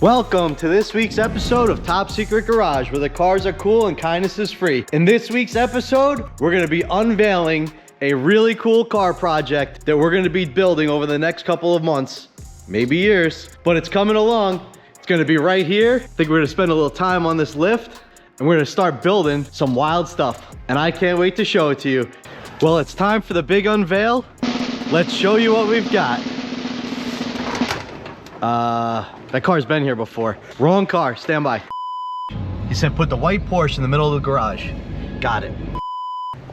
Welcome to this week's episode of Top Secret Garage, where the cars are cool and kindness is free. In this week's episode, we're going to be unveiling a really cool car project that we're going to be building over the next couple of months, maybe years, but it's coming along. It's going to be right here. I think we're going to spend a little time on this lift, and we're going to start building some wild stuff, and I can't wait to show it to you. Well, it's time for the big unveil. Let's show you what we've got. That car's been here before. Wrong car, stand by. He said put the white Porsche in the middle of the garage. Got it.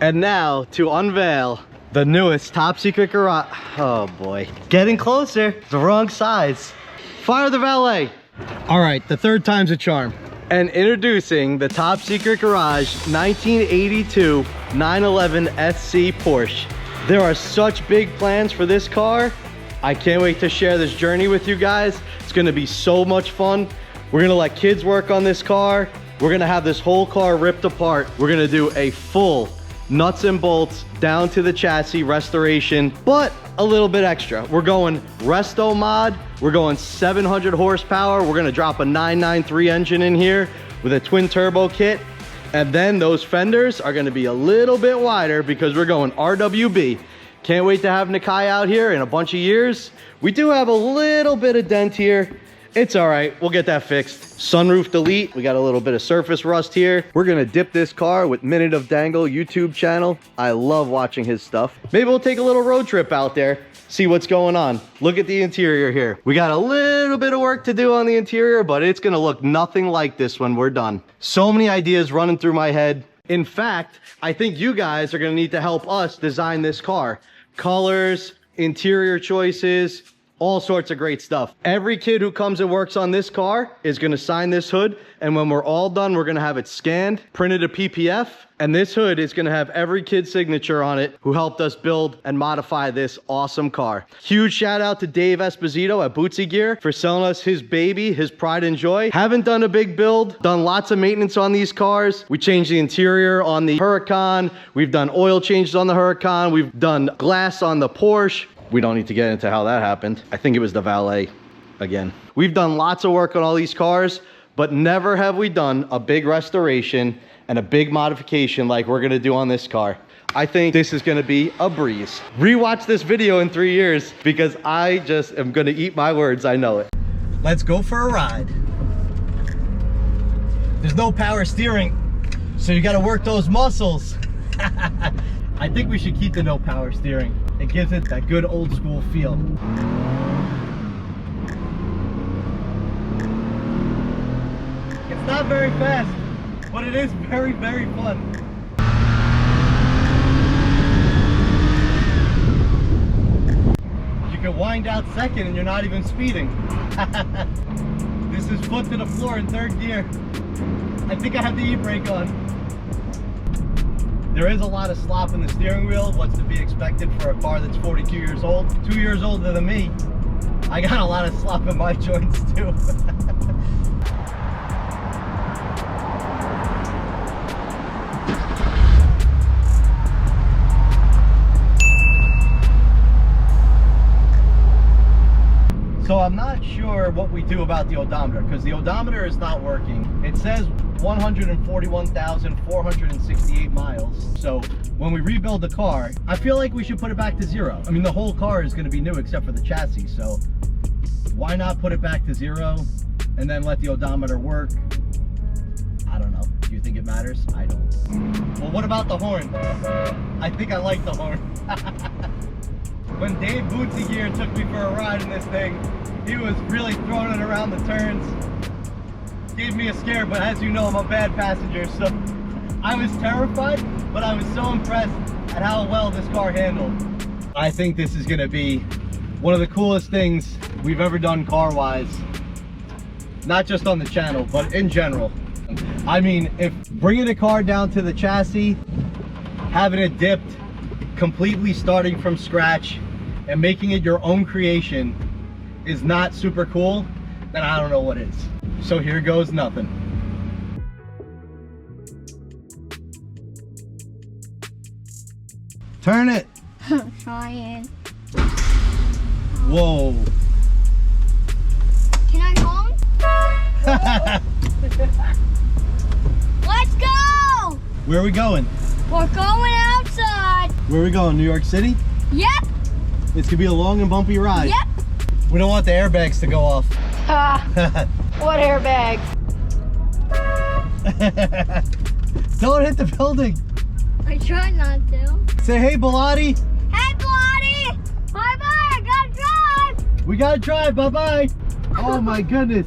And now to unveil the newest top secret garage. Oh boy, getting closer. The wrong size. Fire the valet. All right, the third time's a charm. And introducing the top secret garage 1982 911 SC Porsche. There are such big plans for this car. I can't wait to share this journey with you guys. It's gonna be so much fun. We're gonna let kids work on this car. We're gonna have this whole car ripped apart. We're gonna do a full nuts and bolts down to the chassis restoration, but a little bit extra. We're going resto mod. We're going 700 horsepower. We're gonna drop a 993 engine in here with a twin turbo kit. And then those fenders are gonna be a little bit wider because we're going RWB. Can't wait to have Nakai out here in a bunch of years. We do have a little bit of dent here. It's all right, we'll get that fixed. Sunroof delete, we got a little bit of surface rust here. We're gonna dip this car with Minute of Dangle YouTube channel. I love watching his stuff. Maybe we'll take a little road trip out there, see what's going on. Look at the interior here. We got a little bit of work to do on the interior, but it's gonna look nothing like this when we're done. So many ideas running through my head. In fact, I think you guys are gonna need to help us design this car. Colors, interior choices, all sorts of great stuff. Every kid who comes and works on this car is gonna sign this hood, and when we're all done, we're gonna have it scanned, printed a PPF, and this hood is gonna have every kid's signature on it who helped us build and modify this awesome car. Huge shout out to Dave Esposito at Bootsy Gear for selling us his baby, his pride and joy. Haven't done a big build, done lots of maintenance on these cars. We changed the interior on the Huracan. We've done oil changes on the Huracan. We've done glass on the Porsche. We don't need to get into how that happened. I think it was the valet again. We've done lots of work on all these cars, but never have we done a big restoration and a big modification like we're gonna do on this car. I think this is gonna be a breeze. Rewatch this video in 3 years because I just am gonna eat my words, I know it. Let's go for a ride. There's no power steering, so you gotta work those muscles. I think we should keep the no power steering. It gives it that good old school feel. It's not very fast, but it is very, very fun. You can wind out second and you're not even speeding. This is foot to the floor in third gear. I think I have the e-brake on. There is a lot of slop in the steering wheel, what's to be expected for a car that's 42 years old. 2 years older than me. I got a lot of slop in my joints too. So I'm not sure what we do about the odometer because the odometer is not working. It says 141,468 miles. So when we rebuild the car, I feel like we should put it back to zero. I mean, the whole car is going to be new except for the chassis. So why not put it back to zero and then let the odometer work? I don't know. Do you think it matters? I don't. Well, what about the horn? I think I like the horn. When Dave Bootsy Gear took me for a ride in this thing, he was really throwing it around the turns. Gave me a scare, but as you know, I'm a bad passenger, so I was terrified, but I was so impressed at how well this car handled. I think this is gonna be one of the coolest things we've ever done car-wise. Not just on the channel, but in general. I mean, if bringing a car down to the chassis, having it dipped, completely starting from scratch, and making it your own creation is not super cool, then I don't know what is. So here goes nothing. Turn it. I'm trying. Whoa. Can I honk? Where are we going? We're going outside. Where are we going? New York City? Yep. It's gonna be a long and bumpy ride. Yep. We don't want the airbags to go off. What airbags? Don't hit the building. I try not to. Say hey, Bilotti. Hey, Bloody. Bye-bye. I gotta drive. We gotta drive. Bye-bye. Oh my goodness.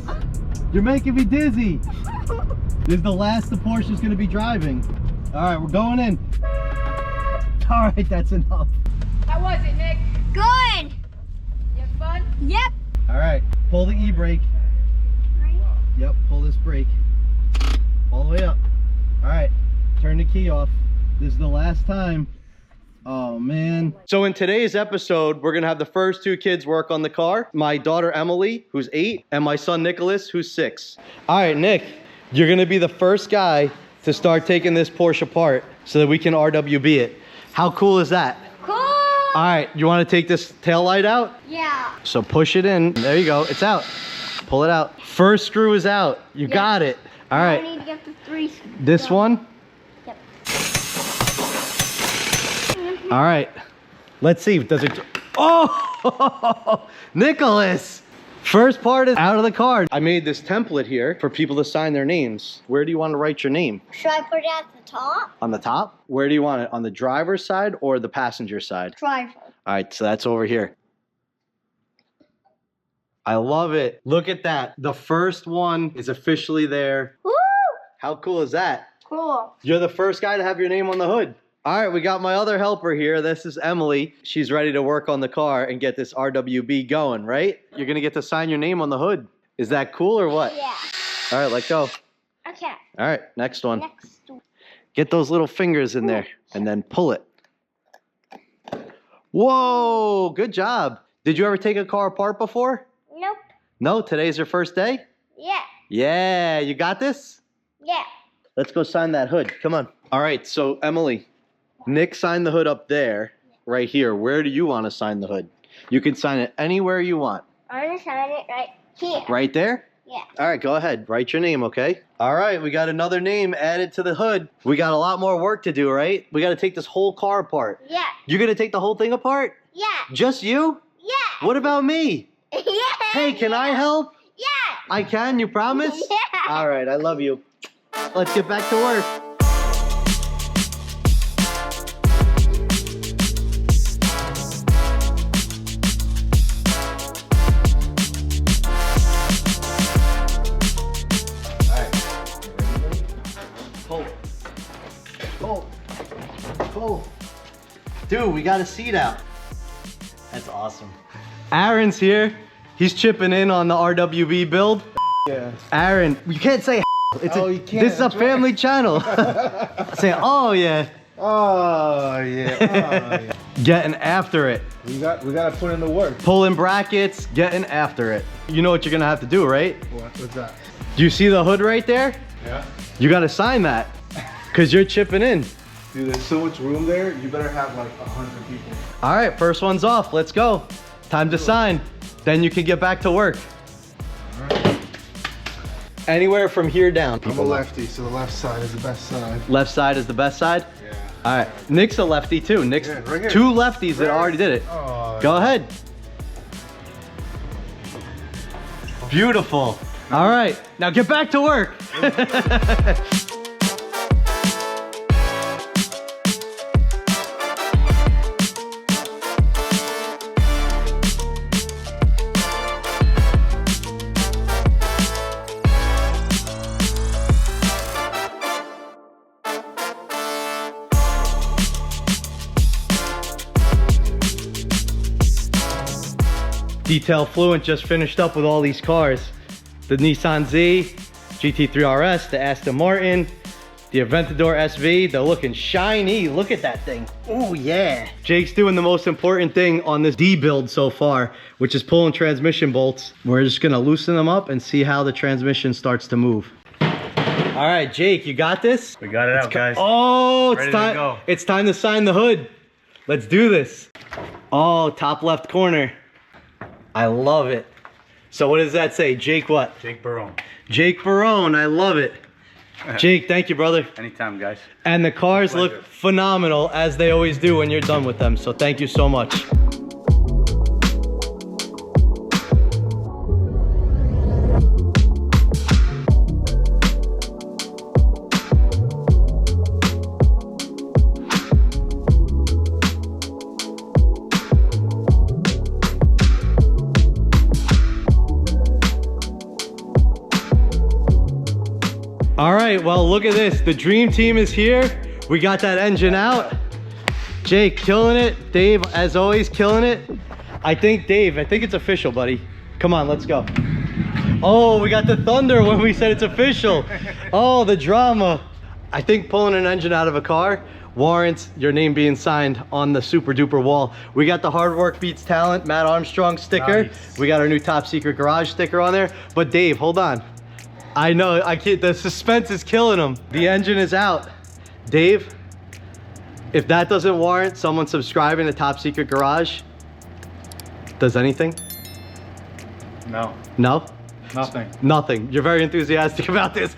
You're making me dizzy. This is the last the Porsche's gonna be driving. All right, we're going in. All right, that's enough. How was it, Nick? Good. You have fun? Yep. All right, pull the e-brake. Yep, pull this brake. All the way up. All right, turn the key off. This is the last time. Oh man. So in today's episode, we're gonna have the first two kids work on the car. My daughter Emily, who's 8, and my son Nicholas, who's 6. All right, Nick, you're gonna be the first guy to start taking this Porsche apart so that we can RWB it. How cool is that? Cool. All right, you wanna take this tail light out? Yeah. So push it in. There you go, it's out. Pull it out. First screw is out. You got it. All right. I need to get the 3. This one? Yep. All right. Let's see. Does it... Oh! Nicholas! First part is out of the car. I made this template here for people to sign their names. Where do you want to write your name? Should I put it at the top? On the top? Where do you want it? On the driver's side or the passenger side? Driver. All right, so that's over here. I love it. Look at that. The first one is officially there. Woo! How cool is that? Cool. You're the first guy to have your name on the hood. All right, we got my other helper here. This is Emily. She's ready to work on the car and get this RWB going, right? You're gonna get to sign your name on the hood. Is that cool or what? Yeah. All right, let go. Okay. All right, next one. Next one. Get those little fingers in there and then pull it. Whoa, good job. Did you ever take a car apart before? Nope. No, today's your first day? Yeah. Yeah, you got this? Yeah. Let's go sign that hood. Come on. All right, so Emily, Nick signed the hood up there, right here. Where do you want to sign the hood? You can sign it anywhere you want. I'm going to sign it right here. Right there? Yeah. All right, go ahead. Write your name, okay? All right, we got another name added to the hood. We got a lot more work to do, right? We got to take this whole car apart. Yeah. You're going to take the whole thing apart? Yeah. Just you? Yeah. What about me? Yeah. Hey, can I help? Yeah. I can, you promise? Yeah. All right, I love you. Let's get back to work. Dude, we got a seat out. That's awesome. Aaron's here. He's chipping in on the RWB build. Yeah. Aaron, you can't say it's you can't. This is a family channel. Say, oh yeah. Oh yeah. Oh, yeah. Getting after it. We gotta put in the work. Pulling brackets, getting after it. You know what you're gonna have to do, right? What's that? Do you see the hood right there? Yeah. You gotta sign that, cause you're chipping in. Dude, there's so much room there. You better have like 100 people. All right, first one's off. Let's go. Time to sign. Then you can get back to work. All right. Anywhere from here down. I'm a lefty, so the left side is the best side. Left side is the best side? Yeah. All right. Nick's a lefty too. Nick's Yeah, right here. 2 lefties that already did it. Oh, Go ahead. Beautiful. All right. Now get back to work. Detail Fluent just finished up with all these cars. The Nissan Z, GT3 RS, the Aston Martin, the Aventador SV. They're looking shiny. Look at that thing. Oh yeah. Jake's doing the most important thing on this D build so far, which is pulling transmission bolts. We're just gonna loosen them up and see how the transmission starts to move. All right, Jake, you got this? We got it out, guys. Oh, it's Ready to time. go. It's time to sign the hood. Let's do this. Oh, top left corner. I love it. So what does that say? Jake what? Jake Barone. Jake Barone, I love it. Jake, thank you, brother. Anytime, guys. And the cars look phenomenal, as they always do when you're done with them. So thank you so much. All right, well, look at this. The dream team is here. We got that engine out. Jake, killing it. Dave, as always, killing it. Dave, I think it's official, buddy. Come on, let's go. Oh, we got the thunder when we said it's official. Oh, the drama. I think pulling an engine out of a car warrants your name being signed on the super duper wall. We got the hard work beats talent, Matt Armstrong sticker. Nice. We got our new top secret garage sticker on there. But Dave, hold on. I know, I can't, the suspense is killing him. The engine is out. Dave, if that doesn't warrant someone subscribing to Top Secret Garage, does anything? No. No? Nothing. Nothing. You're very enthusiastic about this.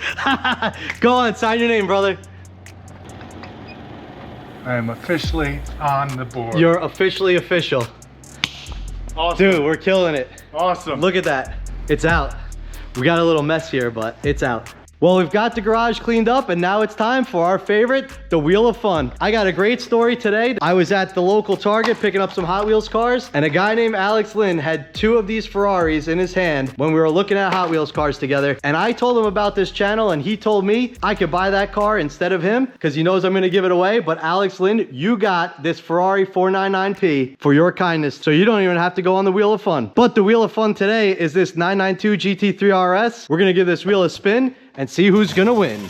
Go on, sign your name, brother. I am officially on the board. You're officially official. Awesome. Dude, we're killing it. Awesome. Look at that. It's out. We got a little mess here, but it's out. Well, we've got the garage cleaned up, and now it's time for our favorite, the Wheel of Fun. I got a great story today. I was at the local Target picking up some Hot Wheels cars, and a guy named Alex Lynn had 2 of these Ferraris in his hand when we were looking at Hot Wheels cars together. And I told him about this channel, and he told me I could buy that car instead of him because he knows I'm gonna give it away. But Alex Lynn, you got this Ferrari 499P for your kindness, so you don't even have to go on the Wheel of Fun. But the Wheel of Fun today is this 992 GT3 RS. We're gonna give this wheel a spin and see who's gonna win.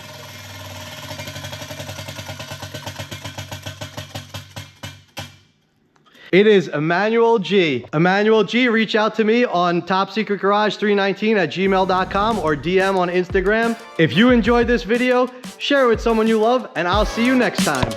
It is Emmanuel G. Emmanuel G, reach out to me on topsecretgarage319@gmail.com or DM on Instagram. If you enjoyed this video, share it with someone you love, and I'll see you next time.